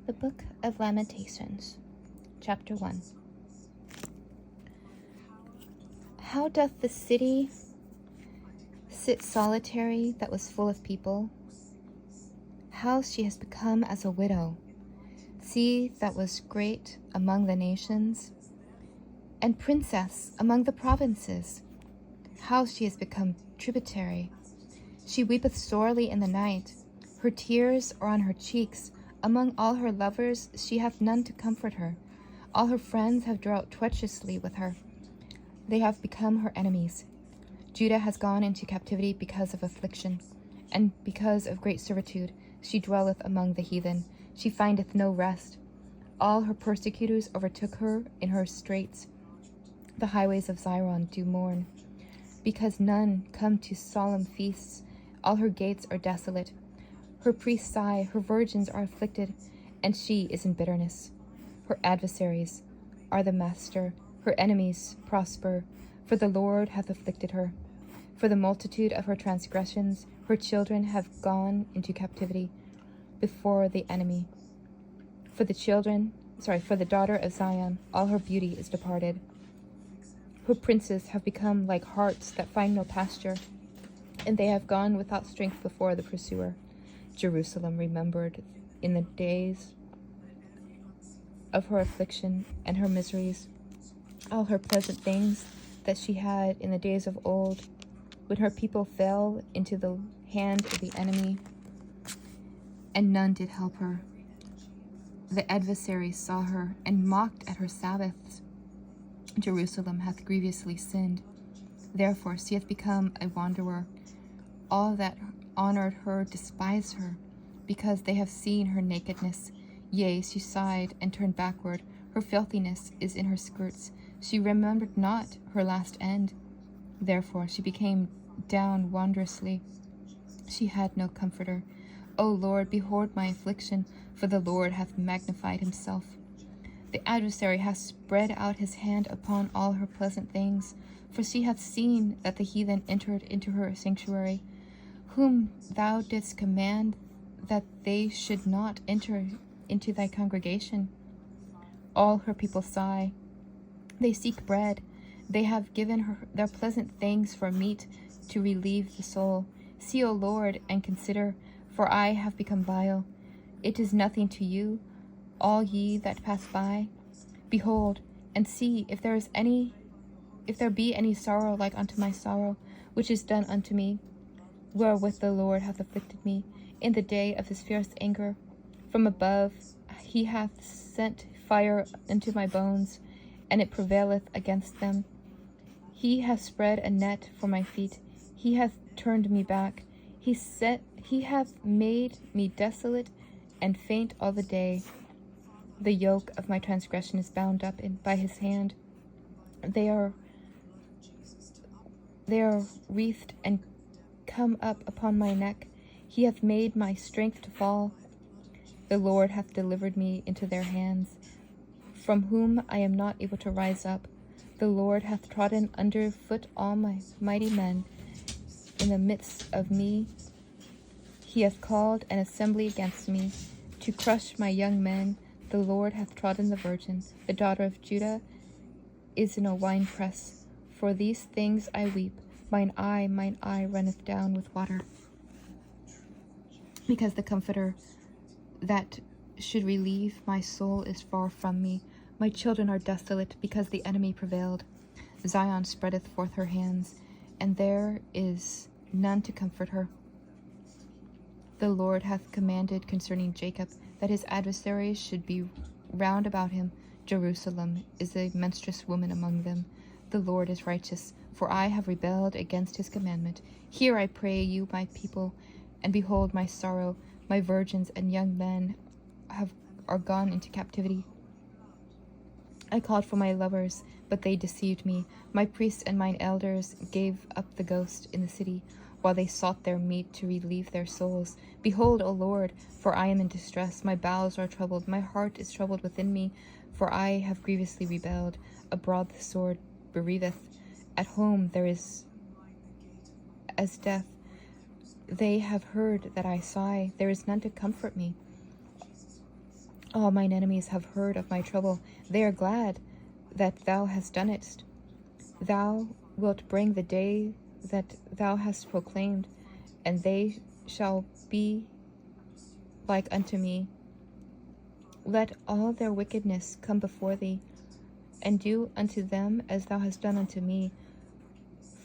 The Book of Lamentations, Chapter 1. How doth the city sit solitary that was full of people? How she has become as a widow, sea that was great among the nations, and princess among the provinces. How she has become tributary. She weepeth sorely in the night. Her tears are on her cheeks. Among all her lovers she hath none to comfort her. All her friends have dealt treacherously with her. They have become her enemies. Judah has gone into captivity because of affliction, and because of great servitude she dwelleth among the heathen. She findeth no rest. All her persecutors overtook her in her straits. The highways of Zion do mourn, because none come to solemn feasts. All her gates are desolate. Her priests sigh, her virgins are afflicted, and she is in bitterness. Her adversaries are the master, her enemies prosper, for the Lord hath afflicted her. For the multitude of her transgressions, her children have gone into captivity before the enemy. For the daughter of Zion, all her beauty is departed. Her princes have become like harts that find no pasture, and they have gone without strength before the pursuer. Jerusalem remembered in the days of her affliction and her miseries, all her pleasant things that she had in the days of old, when her people fell into the hand of the enemy, and none did help her. The adversaries saw her and mocked at her Sabbaths. Jerusalem hath grievously sinned, therefore she hath become a wanderer. All that honored her despise her, because they have seen her nakedness. Yea, she sighed and turned backward. Her filthiness is in her skirts. She remembered not her last end. Therefore she became down wondrously. She had no comforter. O Lord, behold my affliction, for the Lord hath magnified himself. The adversary hath spread out his hand upon all her pleasant things, for she hath seen that the heathen entered into her sanctuary, whom thou didst command that they should not enter into thy congregation. All her people sigh. They seek bread. They have given her their pleasant things for meat to relieve the soul. See, O Lord, and consider, for I have become vile. It is nothing to you, all ye that pass by. Behold, and see if there be any sorrow like unto my sorrow, which is done unto me, wherewith the Lord hath afflicted me, in the day of his fierce anger. From above he hath sent fire into my bones, and it prevaileth against them. He hath spread a net for my feet. He hath turned me back. He hath made me desolate and faint all the day. The yoke of my transgression is bound up by his hand. They are wreathed and come up upon my neck. He hath made my strength to fall. The Lord hath delivered me into their hands, from whom I am not able to rise up. The Lord hath trodden under foot all my mighty men. In the midst of me he hath called an assembly against me, to crush my young men. The Lord hath trodden the virgin. The daughter of Judah is in a winepress. For these things I weep. Mine eye runneth down with water, because the comforter that should relieve my soul is far from me. My children are desolate, because the enemy prevailed. Zion spreadeth forth her hands, and there is none to comfort her. The Lord hath commanded concerning Jacob, that his adversaries should be round about him. Jerusalem is a menstruous woman among them. The Lord is righteous, for I have rebelled against his commandment. Hear, I pray you, my people, and behold my sorrow. My virgins and young men are gone into captivity. I called for my lovers, but they deceived me. My priests and mine elders gave up the ghost in the city, while they sought their meat to relieve their souls. Behold, O Lord, for I am in distress. My bowels are troubled. My heart is troubled within me, for I have grievously rebelled. Abroad the sword bereaveth. At home there is as death. They have heard that I sigh. There is none to comfort me. All mine enemies have heard of my trouble. They are glad that thou hast done it. Thou wilt bring the day that thou hast proclaimed, and they shall be like unto me. Let all their wickedness come before thee, and do unto them as thou hast done unto me.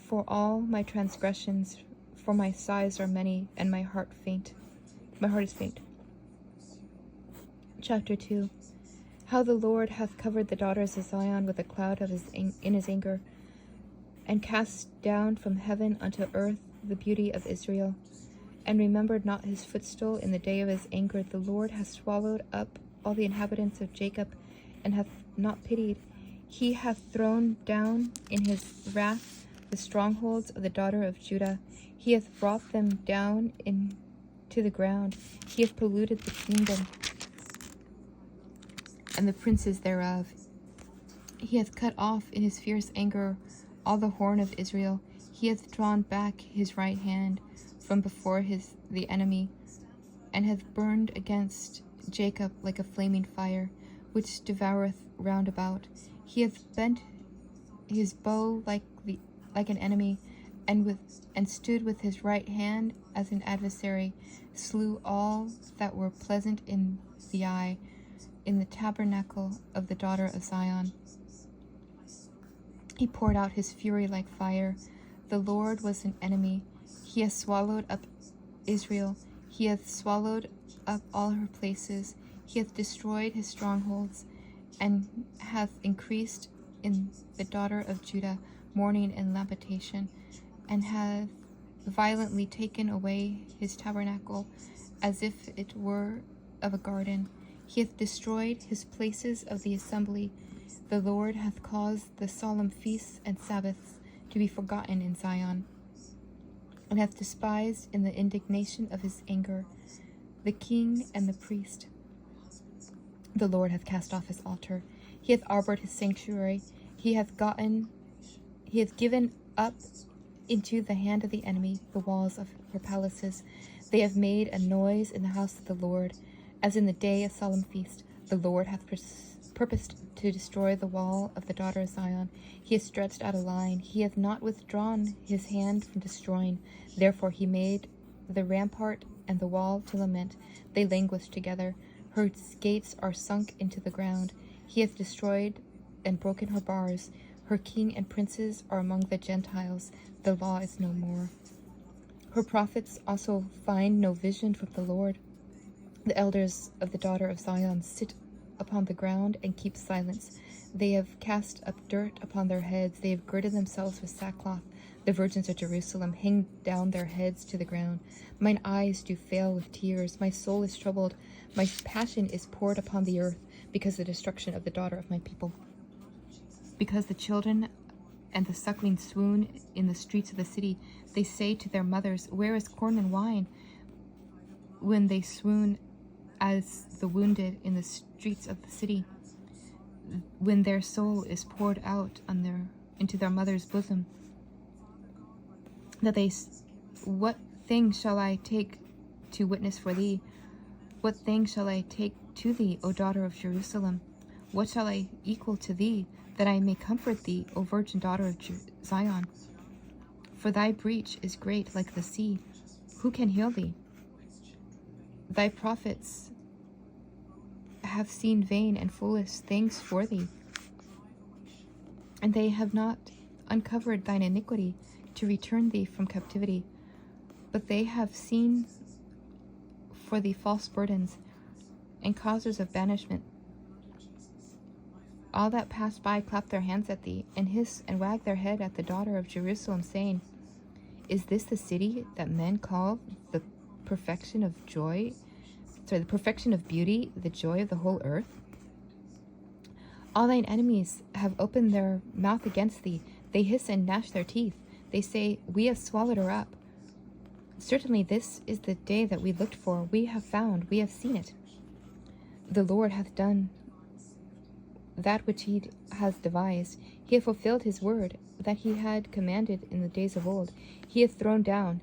For all my transgressions, for my sighs are many, and my heart faint. My heart is faint. Chapter 2. How the Lord hath covered the daughters of Zion with a cloud of in his anger, and cast down from heaven unto earth the beauty of Israel, and remembered not his footstool in the day of his anger. The Lord hath swallowed up all the inhabitants of Jacob, and hath not pitied. He hath thrown down in his wrath the strongholds of the daughter of Judah. He hath brought them down into the ground. He hath polluted the kingdom and the princes thereof. He hath cut off in his fierce anger all the horn of Israel. He hath drawn back his right hand from before the enemy, and hath burned against Jacob like a flaming fire, which devoureth round about. He hath bent his bow like an enemy, and stood with his right hand as an adversary, slew all that were pleasant in the eye, in the tabernacle of the daughter of Zion. He poured out his fury like fire. The Lord was an enemy. He hath swallowed up Israel. He hath swallowed up all her places. He hath destroyed his strongholds, and hath increased in the daughter of Judah mourning and lamentation, and hath violently taken away his tabernacle, as if it were of a garden. He hath destroyed his places of the assembly. The Lord hath caused the solemn feasts and Sabbaths to be forgotten in Zion, and hath despised in the indignation of his anger the king and the priest. The Lord hath cast off his altar. He hath arbored his sanctuary. He hath given up into the hand of the enemy the walls of her palaces. They have made a noise in the house of the Lord, as in the day of solemn feast. The Lord hath purposed to destroy the wall of the daughter of Zion. He hath stretched out a line. He hath not withdrawn his hand from destroying. Therefore he made the rampart and the wall to lament. They languish together. Her gates are sunk into the ground. He hath destroyed and broken her bars. Her king and princes are among the Gentiles. The law is no more. Her prophets also find no vision from the Lord. The elders of the daughter of Zion sit upon the ground and keep silence. They have cast up dirt upon their heads. They have girded themselves with sackcloth. The virgins of Jerusalem hang down their heads to the ground. Mine eyes do fail with tears. My soul is troubled. My passion is poured upon the earth, because of the destruction of the daughter of my people. Because the children and the suckling swoon in the streets of the city, they say to their mothers, Where is corn and wine? When they swoon as the wounded in the streets of the city, when their soul is poured out into their mother's bosom, what thing shall I take to witness for thee? What thing shall I take to thee, O daughter of Jerusalem? What shall I equal to thee, that I may comfort thee, O virgin daughter of Zion? For thy breach is great like the sea. Who can heal thee? Thy prophets have seen vain and foolish things for thee, and they have not uncovered thine iniquity to return thee from captivity, but they have seen for thee false burdens and causers of banishment. All that pass by clap their hands at thee, and hiss and wag their head at the daughter of Jerusalem, saying, Is this the city that men call the perfection of joy? The perfection of beauty, the joy of the whole earth? All thine enemies have opened their mouth against thee. They hiss and gnash their teeth. They say, We have swallowed her up. Certainly this is the day that we looked for. We have found, we have seen it. The Lord hath done that which he has devised. He hath fulfilled his word that he had commanded in the days of old. He hath thrown down,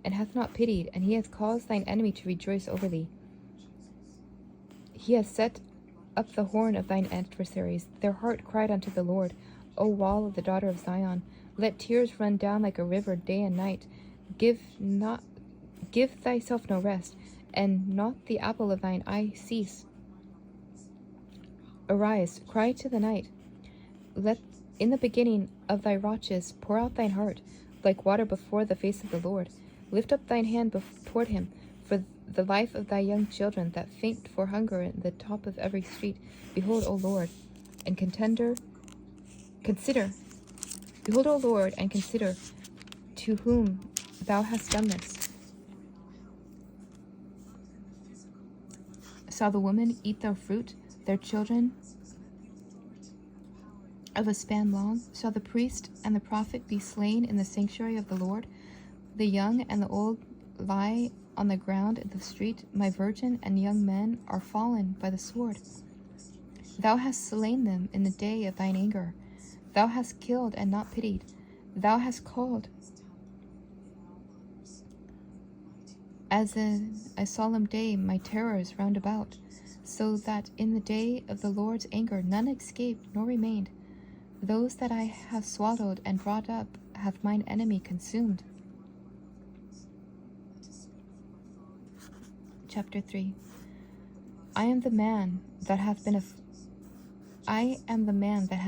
and hath not pitied, and he hath caused thine enemy to rejoice over thee. He has set up the horn of thine adversaries. Their heart cried unto the Lord. O wall of the daughter of Zion, let tears run down like a river day and night. Give thyself no rest, and not the apple of thine eye cease. Arise, cry to the night. Let in the beginning of thy watches pour out thine heart, like water before the face of the Lord. Lift up thine hand toward him, for the life of thy young children that faint for hunger in the top of every street. Behold, O Lord, and consider. Behold, O Lord, and consider to whom thou hast done this. Shall the woman eat their fruit, their children of a span long? Shall the priest and the prophet be slain in the sanctuary of the Lord? The young and the old lie on the ground in the street. My virgin and young men are fallen by the sword. Thou hast slain them in the day of thine anger. Thou hast killed and not pitied. Thou hast called as in a solemn day my terrors round about, so that in the day of the Lord's anger none escaped nor remained. Those that I have swallowed and brought up hath mine enemy consumed. Chapter 3. I am the man that hath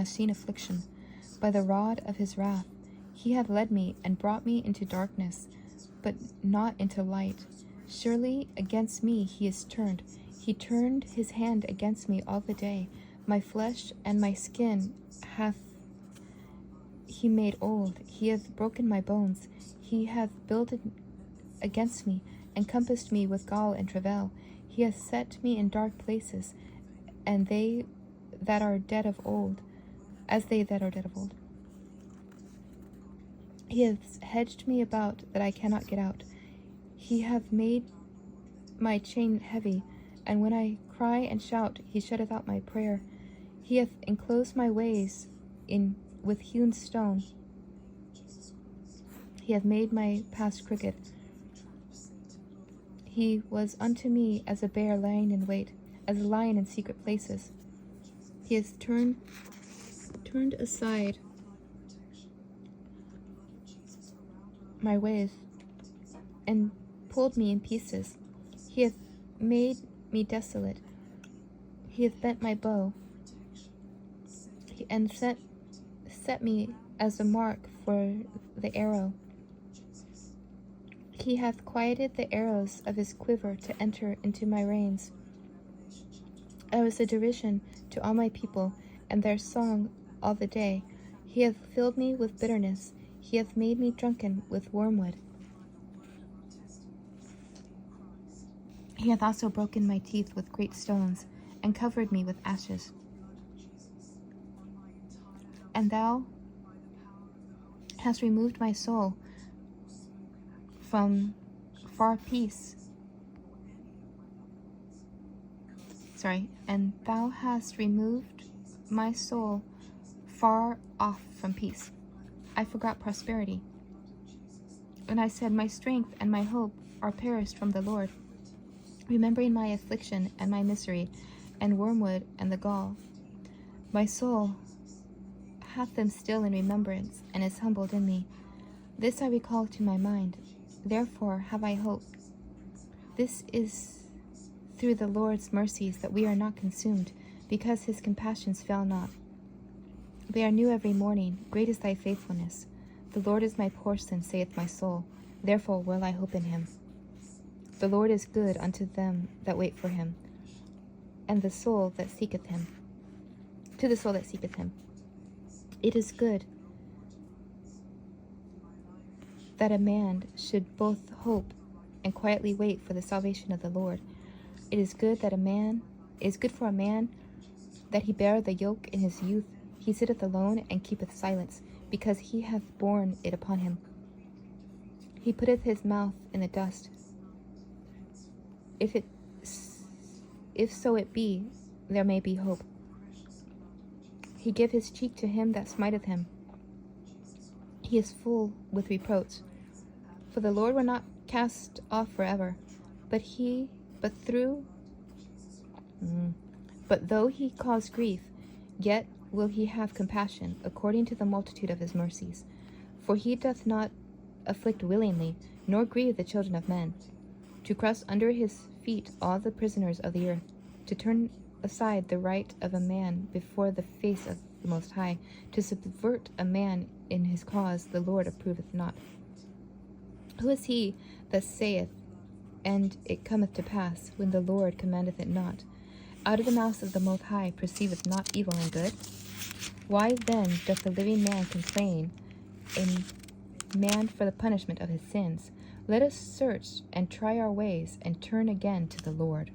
seen affliction. By the rod of his wrath he hath led me and brought me into darkness, but not into light. Surely against me he is turned. He turned his hand against me all the day. My flesh and my skin hath he made old. He hath broken my bones. He hath builded against me, and compassed me with gall and travail. He hath set me in dark places, and they that are dead of old, as they that are dead of old. He hath hedged me about that I cannot get out. He hath made my chain heavy, and when I cry and shout, he shutteth out my prayer. He hath enclosed my ways with hewn stone. He hath made my paths crooked. He was unto me as a bear lying in wait, as a lion in secret places. He has turned aside my ways and pulled me in pieces. He hath made me desolate. He hath bent my bow and set me as a mark for the arrow. He hath quieted the arrows of his quiver to enter into my reins. I was a derision to all my people, and their song all the day. He hath filled me with bitterness. He hath made me drunken with wormwood. He hath also broken my teeth with great stones, and covered me with ashes. And thou hast removed my soul from far peace. And thou hast removed my soul far off from peace. I forgot prosperity. And I said, my strength and my hope are perished from the Lord, remembering my affliction and my misery, and wormwood and the gall. My soul hath them still in remembrance, and is humbled in me. This I recall to my mind. Therefore have I hope. This is through the Lord's mercies that we are not consumed, because his compassions fail not. They are new every morning. Great is thy faithfulness. The Lord is my portion, saith my soul. Therefore will I hope in him. The Lord is good unto them that wait for him, and the soul that seeketh him. To the soul that seeketh him. It is good that a man should both hope and quietly wait for the salvation of the Lord. It is good for a man that he bear the yoke in his youth. He sitteth alone and keepeth silence, because he hath borne it upon him. He putteth his mouth in the dust. If so it be, there may be hope. He give his cheek to him that smiteth him. He is full with reproach. For the Lord will not cast off forever, but through But though he cause grief, yet will he have compassion, according to the multitude of his mercies. For he doth not afflict willingly, nor grieve the children of men, to crush under his feet all the prisoners of the earth, to turn aside the right of a man before the face of the Most High, to subvert a man in his cause, the Lord approveth not. Who is he that saith, and it cometh to pass, when the Lord commandeth it not? Out of the mouth of the Most High perceiveth not evil and good? Why then doth the living man complain, a man for the punishment of his sins? Let us search and try our ways, and turn again to the Lord.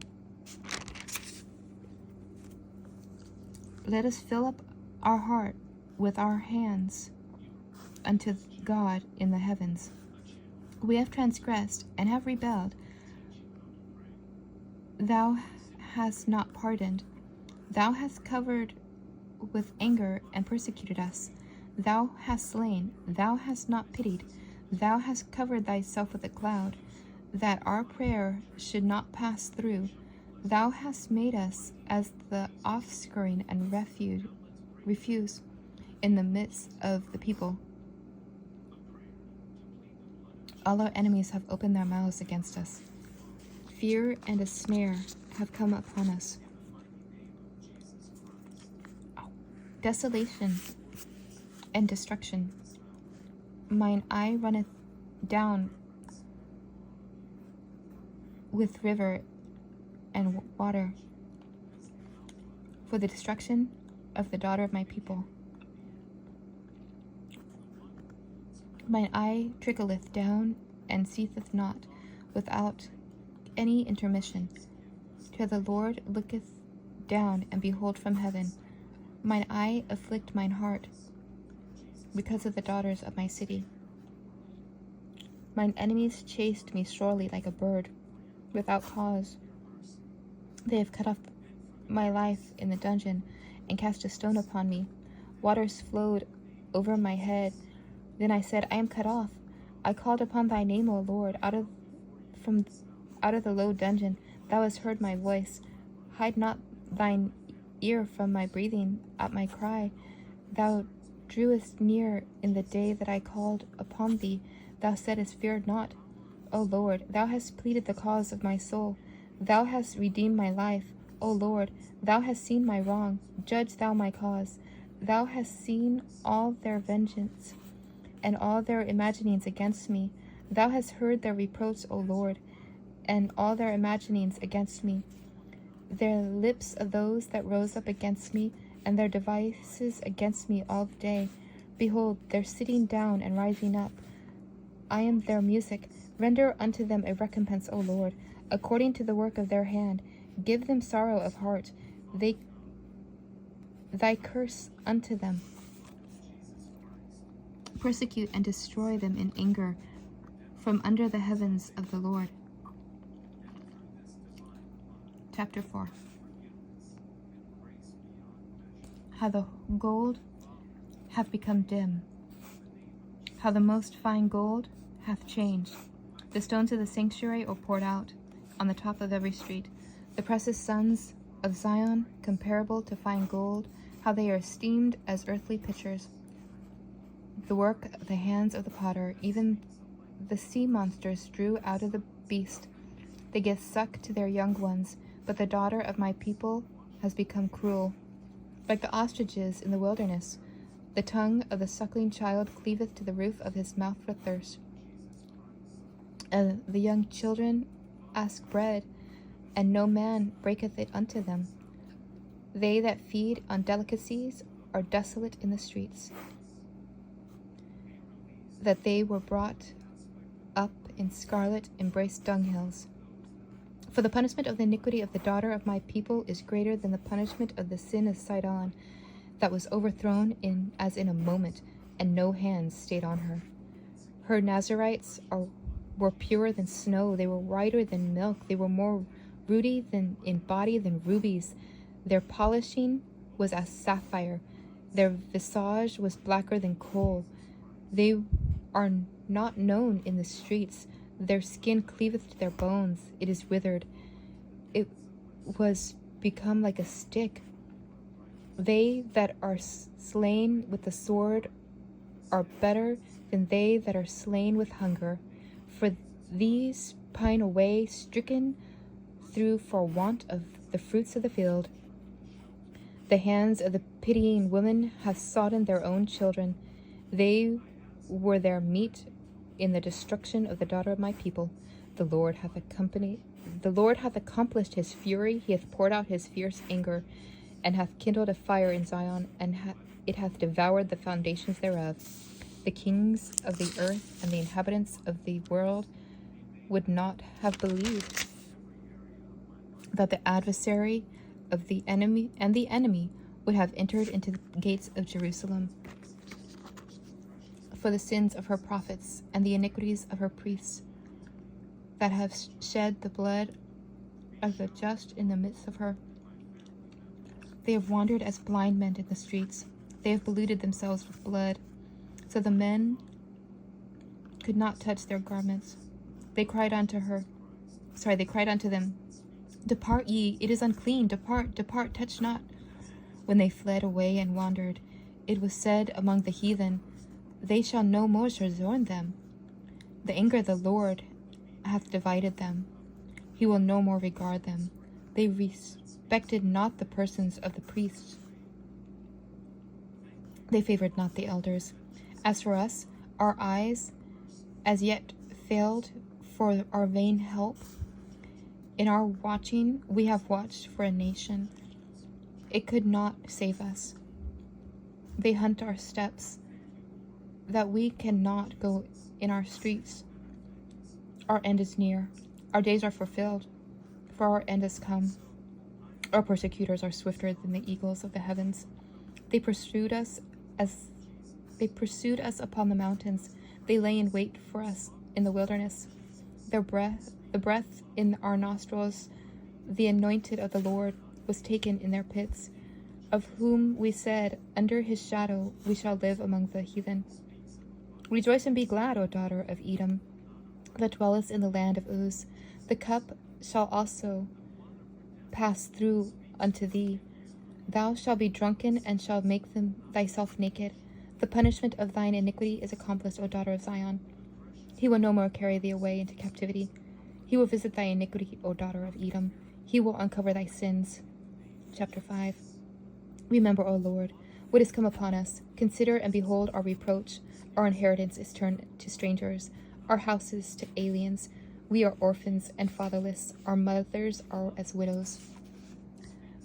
Let us fill up our heart with our hands unto God in the heavens. We have transgressed and have rebelled. Thou hast not pardoned. Thou hast covered with anger and persecuted us. Thou hast slain. Thou hast not pitied. Thou hast covered thyself with a cloud, that our prayer should not pass through. Thou hast made us as the offscouring and refuse in the midst of the people. All our enemies have opened their mouths against us. Fear and a snare have come upon us. Desolation and destruction. Mine eye runneth down with river and water for the destruction of the daughter of my people. Mine eye trickleth down and ceaseth not without any intermission, till the Lord looketh down and behold from heaven. Mine eye afflict mine heart because of the daughters of my city. Mine enemies chased me sorely like a bird, without cause. They have cut off my life in the dungeon, and cast a stone upon me. Waters flowed over my head. Then I said, I am cut off. I called upon thy name, O Lord, out of the low dungeon. Thou hast heard my voice. Hide not thine ear from my breathing at my cry. Thou drewest near in the day that I called upon thee. Thou saidst, fear not. O Lord, thou hast pleaded the cause of my soul. Thou hast redeemed my life. O Lord, thou hast seen my wrong. Judge thou my cause. Thou hast seen all their vengeance and all their imaginings against me. Thou hast heard their reproach, O Lord, and all their imaginings against me. Their lips of those that rose up against me, and their devices against me all the day. Behold, their sitting down and rising up. I am their music. Render unto them a recompense, O Lord, according to the work of their hand. Give them sorrow of heart. Thy curse unto them. Persecute and destroy them in anger from under the heavens of the Lord. Chapter 4. How the gold hath become dim, how the most fine gold hath changed. The stones of the sanctuary are poured out on the top of every street. The precious sons of Zion, comparable to fine gold, how they are esteemed as earthly pitchers. The work of the hands of the potter, even the sea monsters drew out of the beast. They give suck to their young ones, but the daughter of my people has become cruel. Like the ostriches in the wilderness, the tongue of the suckling child cleaveth to the roof of his mouth for thirst. The young children ask bread, and no man breaketh it unto them. They that feed on delicacies are desolate in the streets, that they were brought up in scarlet, embraced dunghills. For the punishment of the iniquity of the daughter of my people is greater than the punishment of the sin of Sidon, that was overthrown as in a moment, and no hands stayed on her. Her Nazarites were purer than snow, they were whiter than milk, they were more ruddy in body than rubies. Their polishing was as sapphire, their visage was blacker than coal. They are not known in the streets. Their skin cleaveth to their bones. It is withered. It was become like a stick. They that are slain with the sword are better than they that are slain with hunger. For these pine away, stricken through for want of the fruits of the field. The hands of the pitying women have sodden their own children. They were their meat in the destruction of the daughter of my people. The Lord hath accomplished his fury. He hath poured out his fierce anger, and hath kindled a fire in Zion, and it hath devoured the foundations thereof. The kings of the earth and the inhabitants of the world would not have believed that the adversary of the enemy would have entered into the gates of Jerusalem. For the sins of her prophets and the iniquities of her priests that have shed the blood of the just in the midst of her. They have wandered as blind men in the streets. They have polluted themselves with blood, so the men could not touch their garments. They cried unto them, Depart ye, it is unclean, depart, depart, touch not. When they fled away and wandered, it was said among the heathen, They shall no more sojourn them. The anger of the Lord hath divided them. He will no more regard them. They respected not the persons of the priests. They favored not the elders. As for us, our eyes as yet failed for our vain help. In our watching, we have watched for a nation. It could not save us. They hunt our steps, that we cannot go in our streets. Our end is near. Our days are fulfilled, for our end has come. Our persecutors are swifter than the eagles of the heavens. They pursued us upon the mountains. They lay in wait for us in the wilderness. The breath in our nostrils, the anointed of the Lord, was taken in their pits, of whom we said, Under his shadow we shall live among the heathen. Rejoice and be glad, O daughter of Edom, that dwellest in the land of Uz. The cup shall also pass through unto thee. Thou shalt be drunken, and shalt make thyself naked. The punishment of thine iniquity is accomplished, O daughter of Zion. He will no more carry thee away into captivity. He will visit thy iniquity, O daughter of Edom. He will uncover thy sins. Chapter 5. Remember, O Lord, what is come upon us. Consider and behold our reproach. Our inheritance is turned to strangers, our houses to aliens. We are orphans and fatherless. Our mothers are as widows.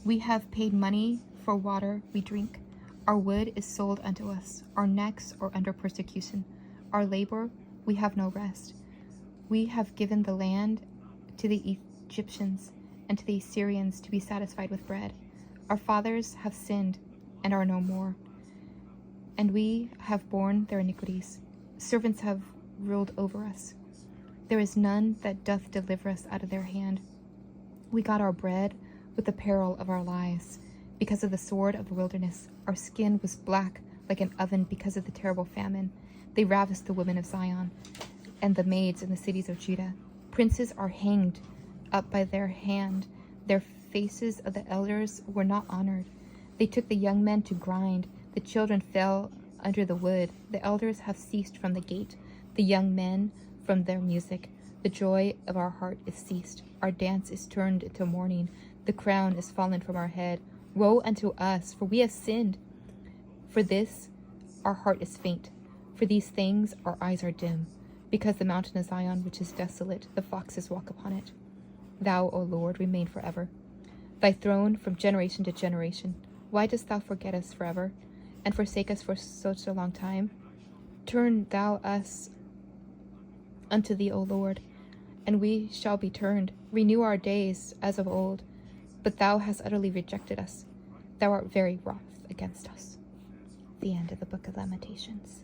We have paid money for water we drink. Our wood is sold unto us. Our necks are under persecution. Our labor, we have no rest. We have given the land to the Egyptians and to the Assyrians to be satisfied with bread. Our fathers have sinned and are no more, and we have borne their iniquities. Servants have ruled over us. There is none that doth deliver us out of their hand. We got our bread with the peril of our lives. Because of the sword of the wilderness, our skin was black like an oven because of the terrible famine. They ravished the women of Zion and the maids in the cities of Judah. Princes are hanged up by their hand. Their faces of the elders were not honored. They took the young men to grind. The children fell under the wood. The elders have ceased from the gate. The young men from their music. The joy of our heart is ceased. Our dance is turned into mourning. The crown is fallen from our head. Woe unto us, for we have sinned. For this our heart is faint. For these things our eyes are dim. Because the mountain of Zion, which is desolate, the foxes walk upon it. Thou, O Lord, remain forever. Thy throne from generation to generation. Why dost thou forget us forever, and forsake us for such a long time? Turn thou us unto thee, O Lord, and we shall be turned. Renew our days as of old. But thou hast utterly rejected us. Thou art very wroth against us. The end of the book of Lamentations.